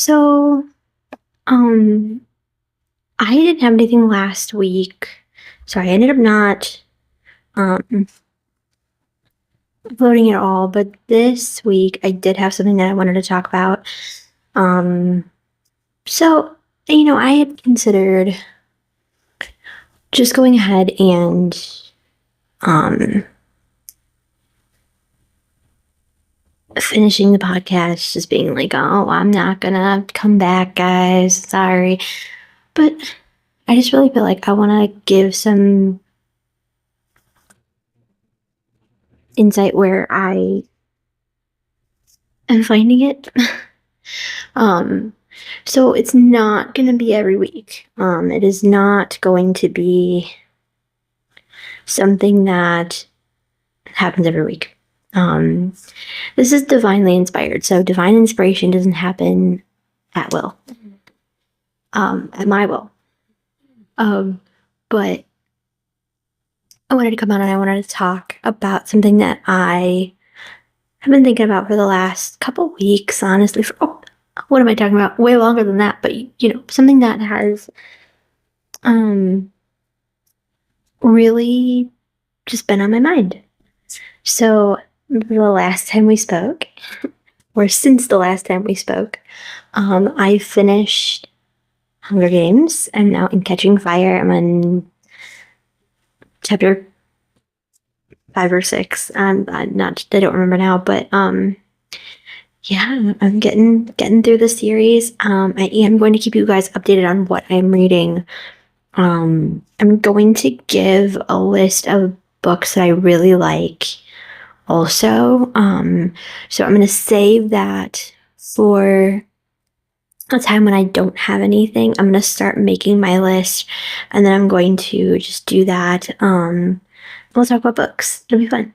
So, um, I didn't have anything last week, so I ended up not um uploading at all. But this week, I did have something that I wanted to talk about. Um, so I had considered just going ahead and um finishing the podcast, just being like, "Oh, I'm not gonna come back, guys. Sorry," but I just really feel like I want to give some insight where I am finding it. um, so it's not going to be every week. It is not going to be something that happens every week. This is divinely inspired. So divine inspiration doesn't happen at will, at my will. But I wanted to come on and I wanted to talk about something that I have been thinking about for the last couple weeks, honestly. What am I talking about? Way longer than that, but something that has really just been on my mind. So the last time we spoke, or since the last time we spoke, I finished Hunger Games. I'm now in Catching Fire. I'm on chapter 5 or 6. I don't remember now, but yeah, I'm getting through the series. I am going to keep you guys updated on what I'm reading. I'm going to give a list of books that I really like also. So I'm going to save that for a time when I don't have anything. I'm going to start making my list, and then I'm going to just do that. We'll talk about books. It'll be fun.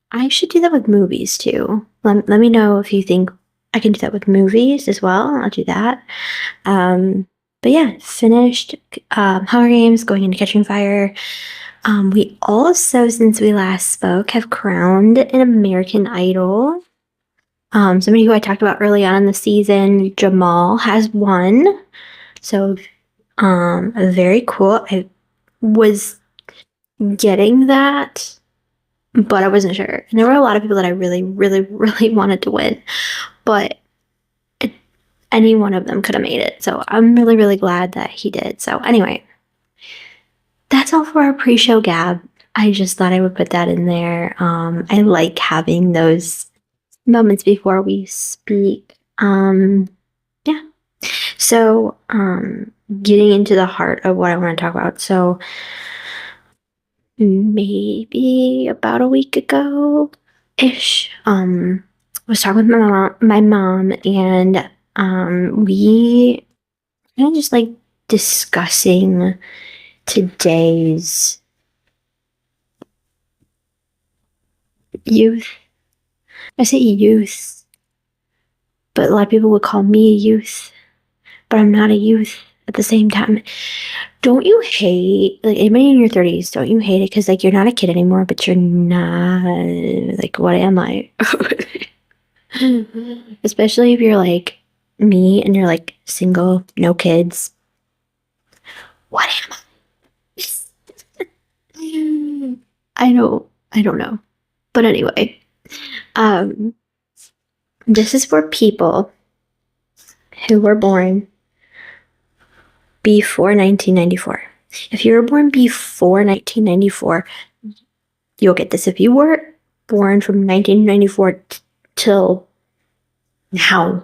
I should do that with movies too. Let me know if you think I can do that with movies as well. I'll do that. But yeah, finished Hunger Games, going into Catching Fire. We also, since we last spoke, have crowned an American Idol. Somebody who I talked about early on in the season, Jamal, has won. So, very cool. I was getting that, but I wasn't sure. And there were a lot of people that I really, really, really wanted to win, but any one of them could have made it. So I'm really, really glad that he did. So anyway, that's all for our pre-show gab. I just thought I would put that in there. I like having those moments before we speak. Yeah. So, getting into the heart of what I want to talk about. So, maybe about a week ago ish, I was talking with my mom, and we kind of just like discussing today's youth. I say youth, but a lot of people would call me a youth, but I'm not a youth at the same time. Don't you hate, like, anybody in your 30s, don't you hate it? Because, like, you're not a kid anymore, but you're not, like, what am I? Especially if you're, like, me and you're, like, single, no kids. What am I? I don't know. But anyway, this is for people who were born before 1994. If you were born before 1994, you'll get this. If you were born from 1994 till now,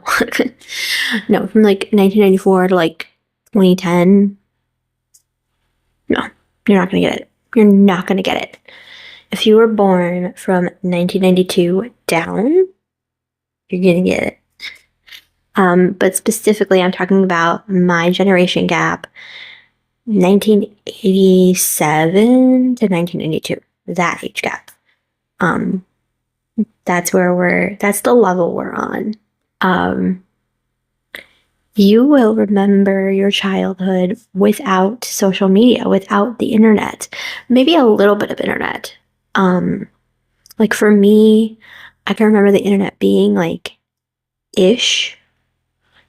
no, from like 1994 to like 2010, no, you're not going to get it. You're not going to get it. If you were born from 1992 down, you're going to get it. But specifically, I'm talking about my generation gap, 1987 to 1992, that age gap. That's the level we're on. You will remember your childhood without social media, without the internet, maybe a little bit of internet. Like for me, I can remember the internet being like ish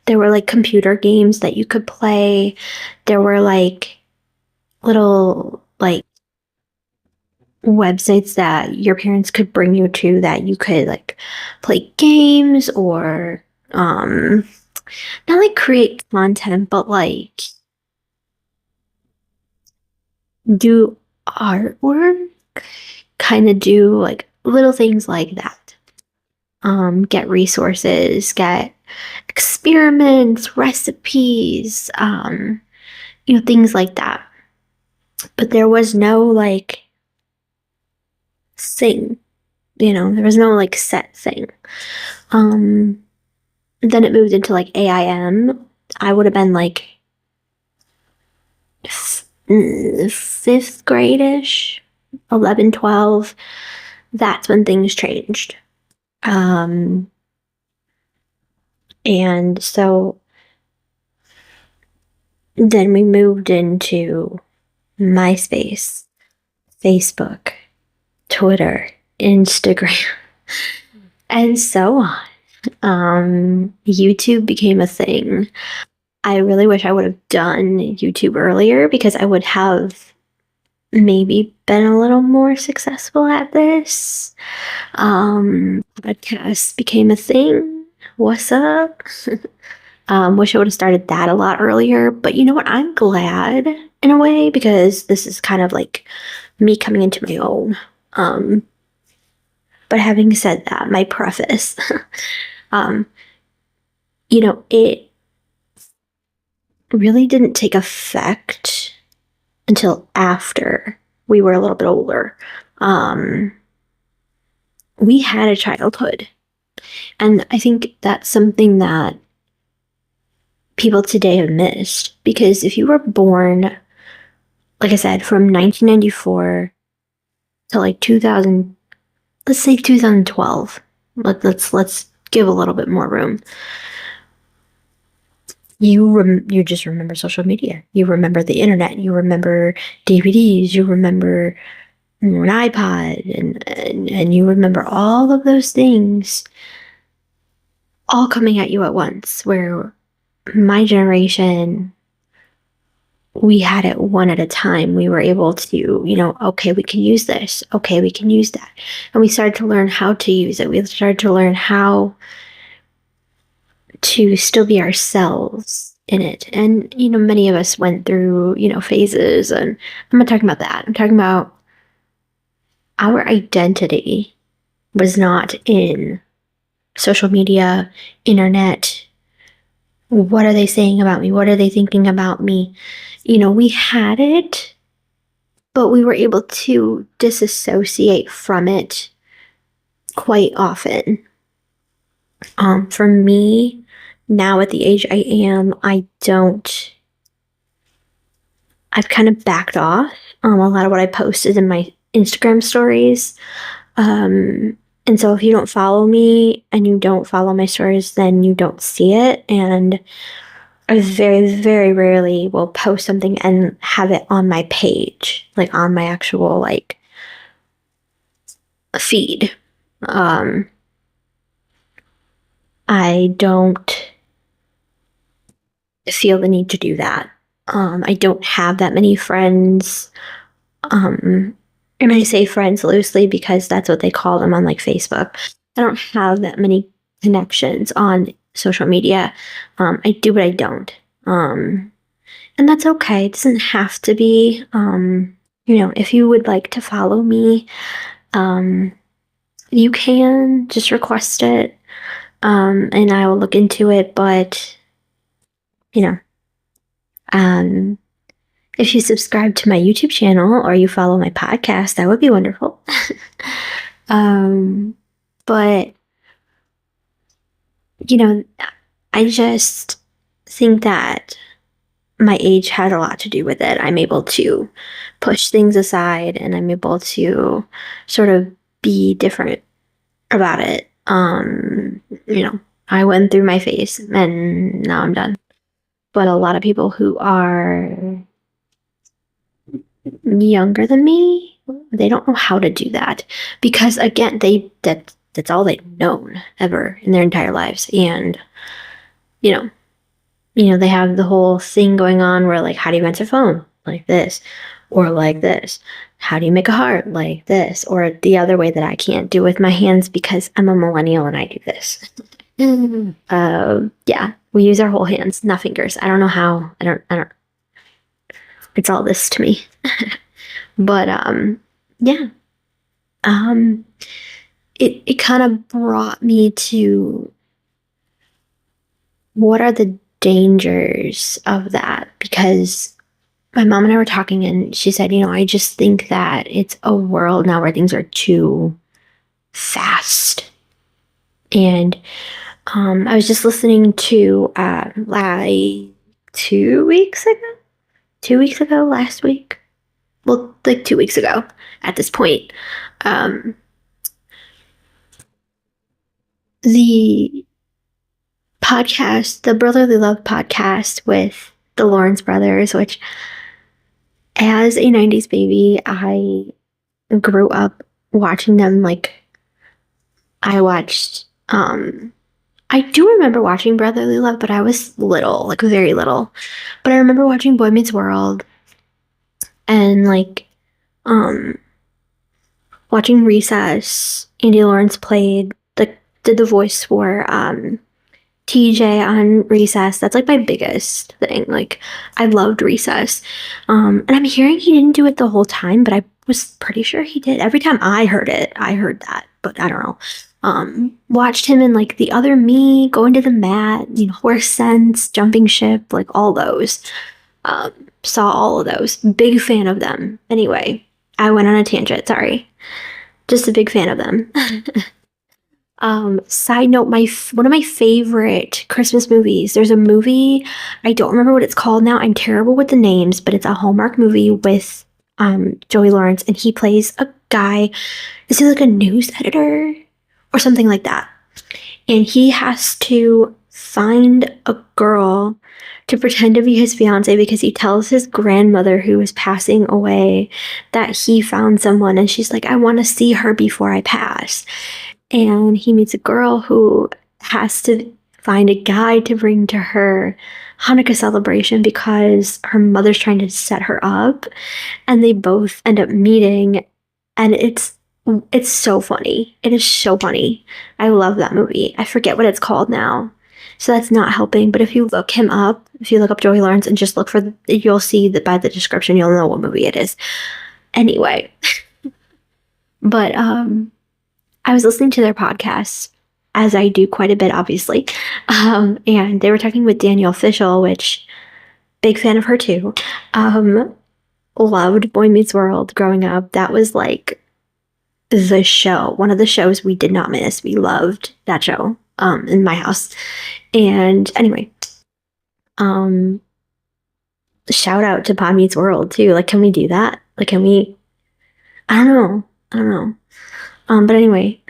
There were like computer games that you could play. There were like little like websites that your parents could bring you to that you could like play games or not like create content, but like do artwork, kind of do like little things like that. Get resources, get experiments, recipes, things like that. But there was no like thing, there was no like set thing. Then it moved into like AIM. I would have been like fifth grade-ish, 11, 12. That's when things changed. And so then we moved into MySpace, Facebook, Twitter, Instagram, and so on. YouTube became a thing. I really wish I would have done YouTube earlier because I would have maybe been a little more successful at this. Podcast became a thing. What's up? Wish I would have started that a lot earlier, but you know what? I'm glad in a way because this is kind of like me coming into my own. But having said that, my preface, it really didn't take effect until after we were a little bit older. We had a childhood. And I think that's something that people today have missed. Because if you were born, like I said, from 1994 to like 2000, let's say 2012. Let's give a little bit more room. You just remember social media. You remember the internet. You remember DVDs. You remember an iPod, and you remember all of those things all coming at you at once. Where my generation, we had it one at a time. We were able to, okay, we can use this. Okay, we can use that. And we started to learn how to use it. We started to learn how to still be ourselves in it. And, many of us went through, phases. And I'm not talking about that. I'm talking about our identity was not in social media, internet. What are they saying about me? What are they thinking about me? We had it, but we were able to disassociate from it quite often. For me, now at the age I am, I've kind of backed off a lot of what I posted in my Instagram stories. And so if you don't follow me and you don't follow my stories, then you don't see it. And I very, very rarely will post something and have it on my page, like on my actual like feed. I don't feel the need to do that. I don't have that many friends. And I say friends loosely because that's what they call them on like Facebook. I don't have that many connections on social media. I do, but I don't. And that's okay. It doesn't have to be. If you would like to follow me, you can just request it. And I will look into it, but if you subscribe to my YouTube channel or you follow my podcast, that would be wonderful. But I just think that my age had a lot to do with it. I'm able to push things aside and I'm able to sort of be different about it. I went through my phase and now I'm done. But a lot of people who are younger than me, they don't know how to do that because again, that's all they've known ever in their entire lives. And, they have the whole thing going on where, like, how do you answer phone? Like this, or like this. How do you make a heart? Like this, or the other way that I can't do with my hands because I'm a millennial and I do this. Yeah, we use our whole hands, not fingers. I don't know how. I don't. It's all this to me. But yeah. Um, it kind of brought me to what are the dangers of that? Because my mom and I were talking, and she said, I just think that it's a world now where things are too fast. And I was just listening to like 2 weeks ago, last week. Well, like 2 weeks ago at this point. The podcast, the Brotherly Love podcast with the Lawrence brothers, which as a 90s baby, I grew up watching them. Like, I watched, I do remember watching Brotherly Love, but I was little, like very little. But I remember watching Boy Meets World and like, watching Recess. Andy Lawrence did the voice for, TJ on Recess. That's like my biggest thing. Like, I loved Recess. And I'm hearing he didn't do it the whole time, but I was pretty sure he did. Every time I heard it, I heard that, but I don't know. Watched him in like The Other Me, Going to the Mat, Horse Sense, Jumping Ship, like all those. Saw all of those. Big fan of them. Anyway, I went on a tangent. Sorry. Just a big fan of them. Side note, one of my favorite Christmas movies. There's a movie, I don't remember what it's called now. I'm terrible with the names, but it's a Hallmark movie with Joey Lawrence, and he plays a guy. Is he like a news editor or something like that? And he has to find a girl to pretend to be his fiance because he tells his grandmother, who is passing away, that he found someone, and she's like, I want to see her before I pass. And he meets a girl who has to find a guy to bring to her Hanukkah celebration because her mother's trying to set her up, and they both end up meeting, and it's so funny. It is so funny. I love that movie. I forget what it's called now, so that's not helping. But if you look him up, if you look up Joey Lawrence and just look for, you'll see that by the description, you'll know what movie it is. Anyway, but I was listening to their podcasts, as I do quite a bit, obviously. And they were talking with Danielle Fishel, which, big fan of her too. Loved Boy Meets World growing up. That was like the show. One of the shows we did not miss. We loved that show in my house. And anyway, shout out to Boy Meets World too. Like, can we do that? Like, can we? I don't know. But anyway,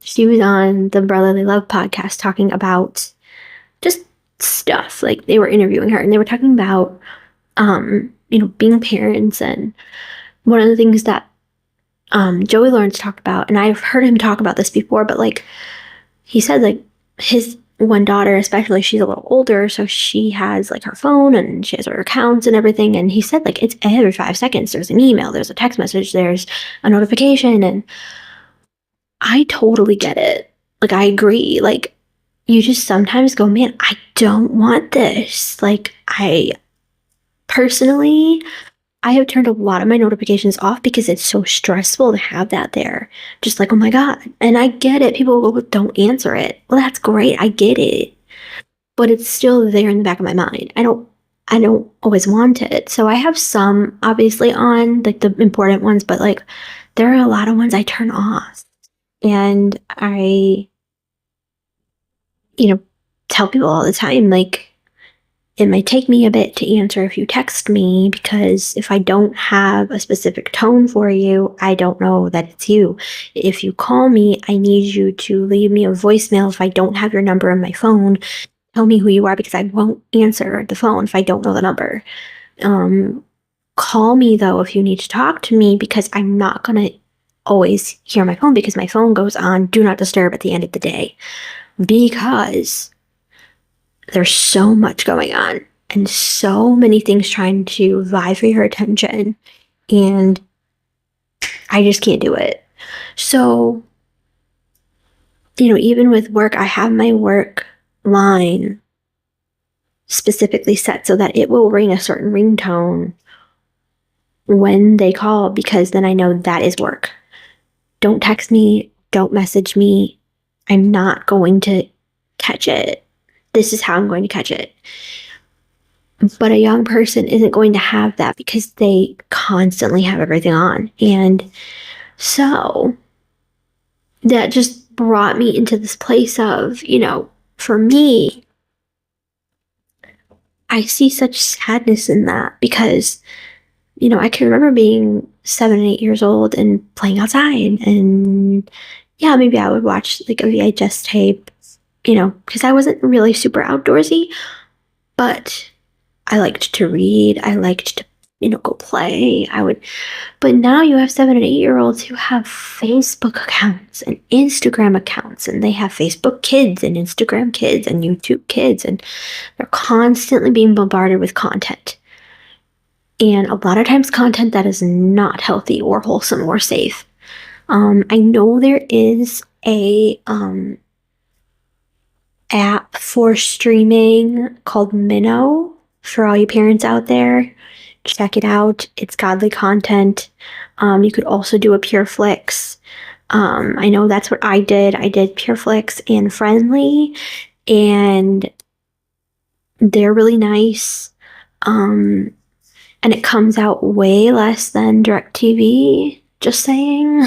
she was on the Brotherly Love podcast talking about just stuff. Like, they were interviewing her, and they were talking about, being parents. And one of the things that Joey Lawrence talked about, and I've heard him talk about this before, but like, he said, like, his one daughter, especially, she's a little older, so she has like her phone and she has her accounts and everything. And he said, like, it's every 5 seconds. There's an email, there's a text message, there's a notification. And I totally get it. Like, I agree. Like, you just sometimes go, man, I don't want this. Like, I personally, I have turned a lot of my notifications off because it's so stressful to have that there. Just like, oh my God. And I get it. People will go, don't answer it. Well, that's great. I get it. But it's still there in the back of my mind. I don't always want it. So I have some obviously on, like the important ones, but like there are a lot of ones I turn off. And I, tell people all the time, like, it might take me a bit to answer if you text me, because if I don't have a specific tone for you, I don't know that it's you. If you call me, I need you to leave me a voicemail. If I don't have your number on my phone, tell me who you are, because I won't answer the phone if I don't know the number. Call me, though, if you need to talk to me, because I'm not going to always hear my phone, because my phone goes on Do Not Disturb at the end of the day. Because there's so much going on and so many things trying to vie for your attention, and I just can't do it. So, even with work, I have my work line specifically set so that it will ring a certain ringtone when they call, because then I know that is work. Don't text me, don't message me. I'm not going to catch it. This is how I'm going to catch it. But a young person isn't going to have that because they constantly have everything on. And so that just brought me into this place of, for me, I see such sadness in that because, I can remember being 7 and 8 years old and playing outside. And yeah, maybe I would watch like a VHS tape, because I wasn't really super outdoorsy, but I liked to read. I liked to, go play. But now you have 7 and 8-year-olds who have Facebook accounts and Instagram accounts, and they have Facebook Kids and Instagram Kids and YouTube Kids, and they're constantly being bombarded with content. And a lot of times content that is not healthy or wholesome or safe. I know there is a app for streaming called Minnow for all you parents out there. Check it out. It's godly content. You could also do a PureFlix. I know that's what I did. I did PureFlix and Friendly, and they're really nice. And it comes out way less than DirecTV, just saying.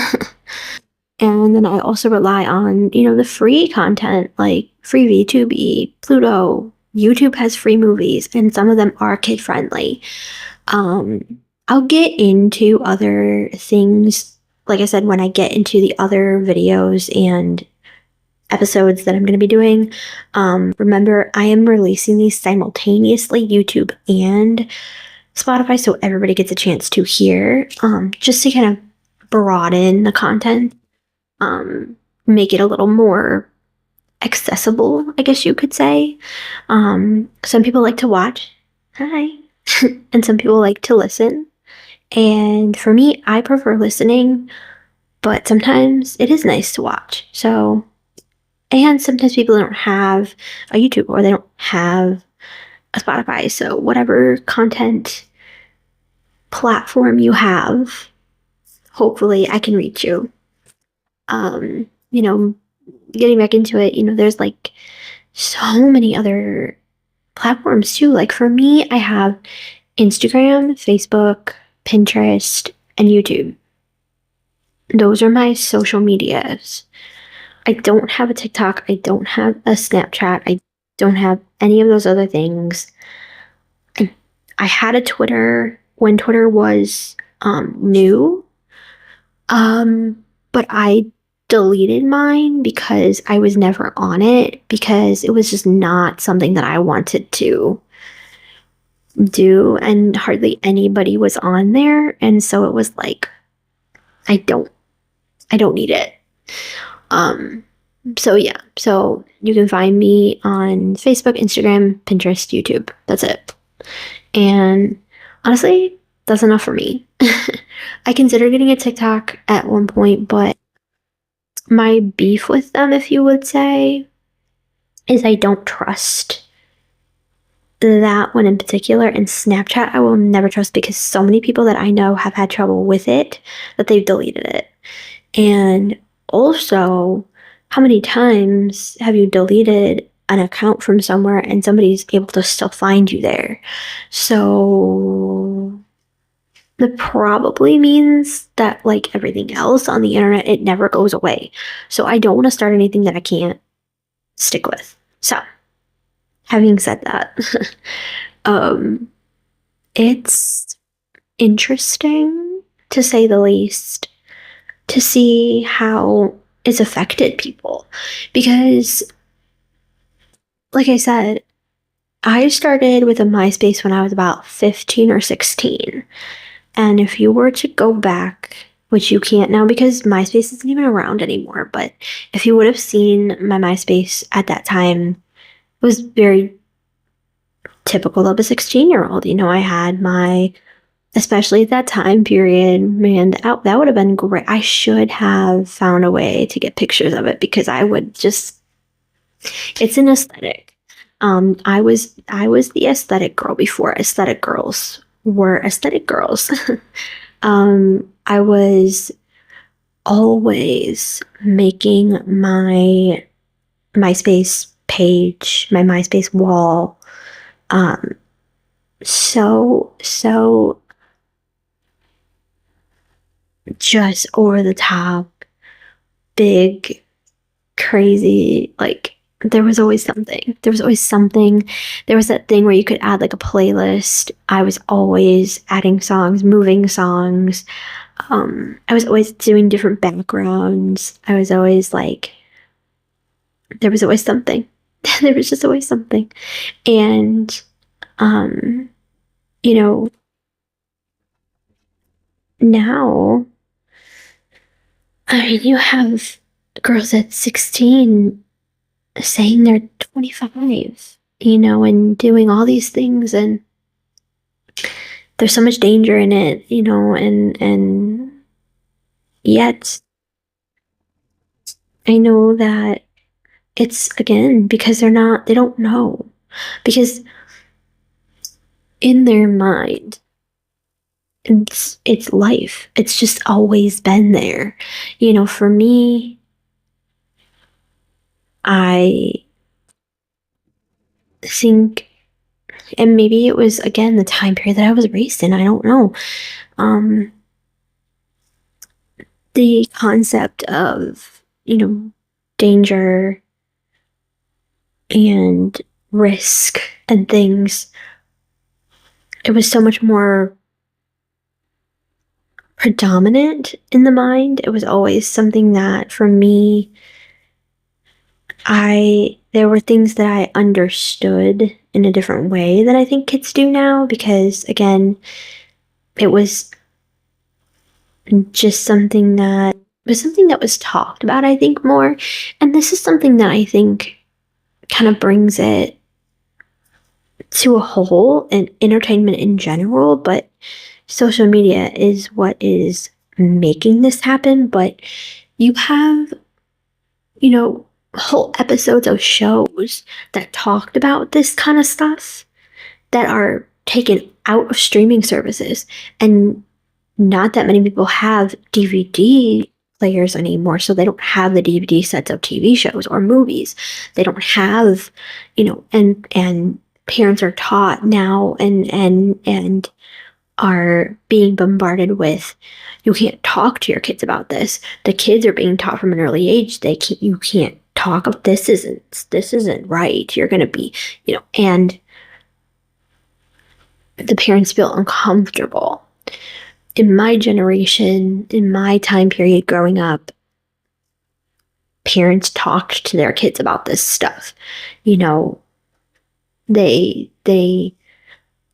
And then I also rely on, the free content like Freevee, Tubi, Pluto. YouTube has free movies, and some of them are kid-friendly. I'll get into other things, like I said, when I get into the other videos and episodes that I'm going to be doing. Remember, I am releasing these simultaneously, YouTube and Spotify, so everybody gets a chance to hear, just to kind of broaden the content, make it a little more accessible, I guess you could say. Some people like to watch, hi, and some people like to listen. And for me, I prefer listening, but sometimes it is nice to watch. So, and sometimes people don't have a YouTube or they don't have a Spotify. So whatever content platform you have, hopefully I can reach you. Getting back into it, there's like so many other platforms too. Like for me, I have Instagram, Facebook, Pinterest, and YouTube. Those are my social medias. I don't have a TikTok. I don't have a Snapchat. I don't have any of those other things. I had a Twitter when Twitter was new, but I deleted mine because I was never on it, because it was just not something that I wanted to do, and hardly anybody was on there, and so it was like, I don't need it. So yeah, so you can find me on Facebook, Instagram, Pinterest, YouTube. That's it. And honestly, that's enough for me. I considered getting a TikTok at one point, but my beef with them, if you would say, is I don't trust that one in particular. And Snapchat, I will never trust, because so many people that I know have had trouble with it that they've deleted it. And also, how many times have you deleted an account from somewhere and somebody's able to still find you there? So that probably means that, like everything else on the internet, it never goes away. So I don't want to start anything that I can't stick with. So, having said that, it's interesting, to say the least, to see how it's affected people. Because, like I said, I started with a MySpace when I was about 15 or 16. And if you were to go back, which you can't now because MySpace isn't even around anymore, but if you would have seen my MySpace at that time, it was very typical of a 16-year-old. You know, I had my, especially at that time period, man, that would have been great. I should have found a way to get pictures of it because I would just, it's an aesthetic. I was the aesthetic girl before aesthetic girls were aesthetic girls. I was always making my MySpace page, my MySpace wall, um, so just over the top, big, crazy. Like there was always something. There was always something. There was that thing where you could add like a playlist. I was always adding songs, moving songs. I was always doing different backgrounds. I was always like, there was always something. There was just always something. And, um, you know, now, I mean, you have girls at 16 saying they're 25, you know, and doing all these things, and there's so much danger in it, you know, and yet I know that it's again because they don't know. Because in their mind, it's life. It's just always been there. You know, for me, I think, and maybe it was again the time period that I was raised in, I don't know. Um, the concept of, you know, danger and risk and things, it was so much more predominant in the mind. It was always something that for me, there were things that I understood in a different way than I think kids do now, because again, it was just something that was talked about, I think, more. And this is something that I think kind of brings it to a whole, and entertainment in general, but social media is what is making this happen. But you have, you know, whole episodes of shows that talked about this kind of stuff that are taken out of streaming services, and not that many people have DVD players anymore, so they don't have the DVD sets of TV shows or movies. They don't have, you know, and parents are taught now and are being bombarded with, you can't talk to your kids about this. The kids are being taught from an early age, you can't talk of this isn't right. You're gonna be, you know, and the parents feel uncomfortable. In my generation, in my time period growing up, parents talked to their kids about this stuff. You know, they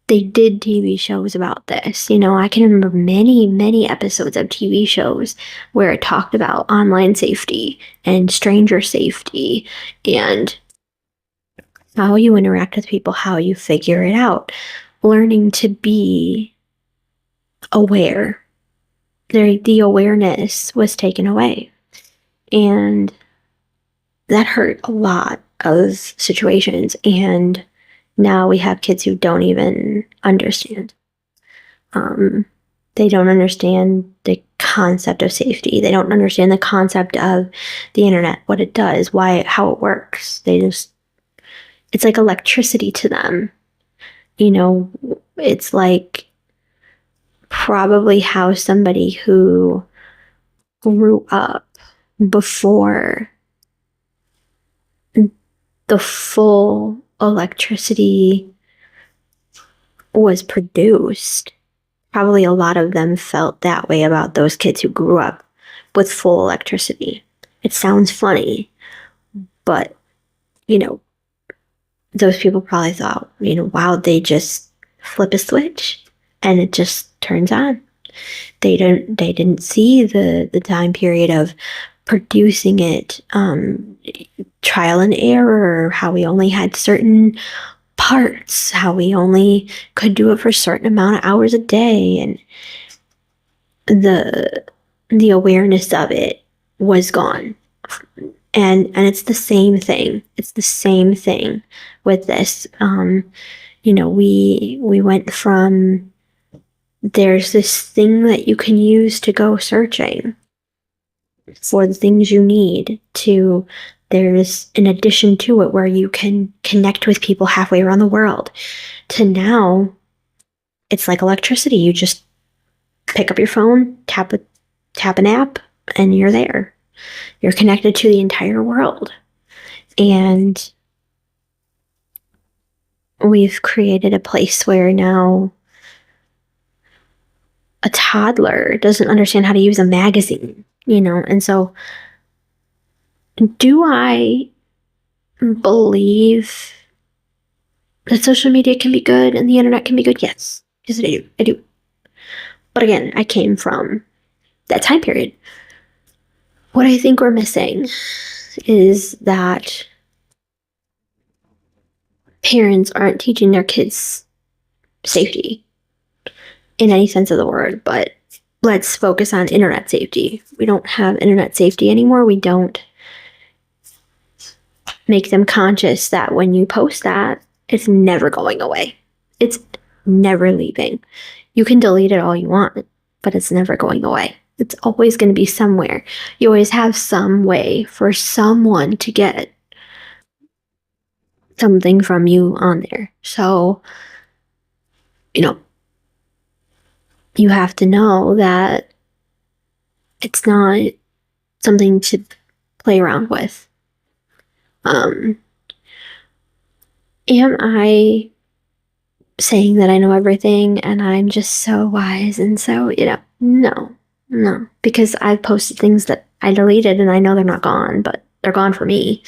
did TV shows about this. You know, I can remember many episodes of TV shows where it talked about online safety and stranger safety and how you interact with people, how you figure it out, learning to be aware. The awareness was taken away. And that hurt a lot of situations. And now we have kids who don't even understand. They don't understand the concept of safety. They don't understand the concept of the internet, what it does, how it works. It's like electricity to them. You know, it's like probably how somebody who grew up before the full electricity was produced, probably a lot of them felt that way about those kids who grew up with full electricity. It sounds funny, but, you know, those people probably thought, you know, wow, they just flip a switch and it just turns on. They didn't see the time period of producing it, trial and error, how we only had certain parts, how we only could do it for a certain amount of hours a day, and the awareness of it was gone. And it's the same thing. It's the same thing with this. We went from there's this thing that you can use to go searching for the things you need to there's an addition to it where you can connect with people halfway around the world, to now it's like electricity. You just pick up your phone, tap an app, and you're there. You're connected to the entire world. And we've created a place where now a toddler doesn't understand how to use a magazine, And so, do I believe that social media can be good and the internet can be good? Yes. Yes, I do. I do. But again, I came from that time period. What I think we're missing is that parents aren't teaching their kids safety in any sense of the word, but let's focus on internet safety. We don't have internet safety anymore. We don't make them conscious that when you post that, it's never going away. It's never leaving. You can delete it all you want, but it's never going away. It's always going to be somewhere. You always have some way for someone to get something from you on there. So, you have to know that it's not something to play around with. Am I saying that I know everything and I'm just so wise and so, no, because I've posted things that I deleted and I know they're not gone, but they're gone for me.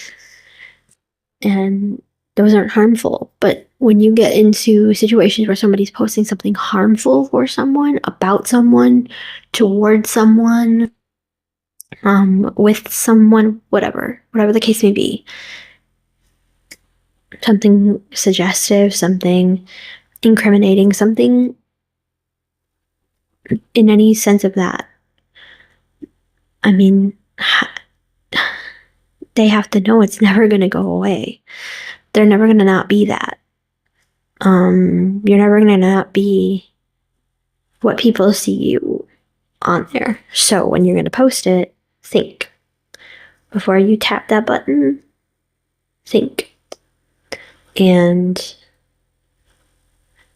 And those aren't harmful. But when you get into situations where somebody's posting something harmful for someone, about someone, towards someone, with someone, whatever the case may be, something suggestive, something incriminating, something in any sense of that, I mean, they have to know it's never going to go away. They're never going to not be that. You're never going to not be what people see you on there. So when you're going to post it, think. Before you tap that button, think. And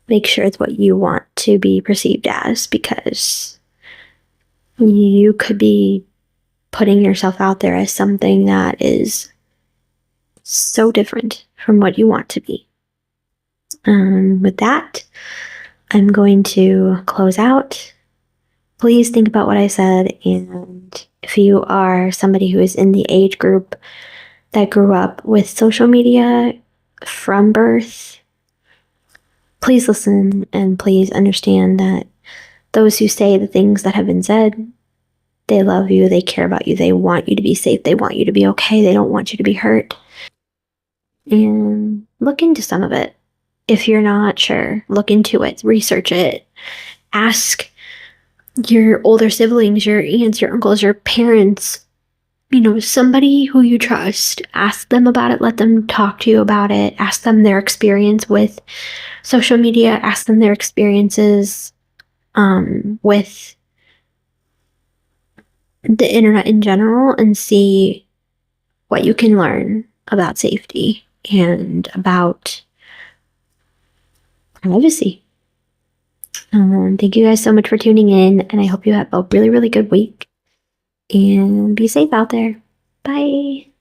make sure it's what you want to be perceived as, because you could be putting yourself out there as something that is so different from what you want to be. With that, I'm going to close out. Please think about what I said, and if you are somebody who is in the age group that grew up with social media from birth, please listen and please understand that those who say the things that have been said, they love you, they care about you, they want you to be safe, they want you to be okay, they don't want you to be hurt. And look into some of it. If you're not sure, look into it, research it, ask your older siblings, your aunts, your uncles, your parents, somebody who you trust. Ask them about it, let them talk to you about it, ask them their experience with social media, ask them their experiences with the internet in general, and see what you can learn about safety and about privacy. Thank you guys so much for tuning in, and I hope you have a really, really good week, and be safe out there. Bye.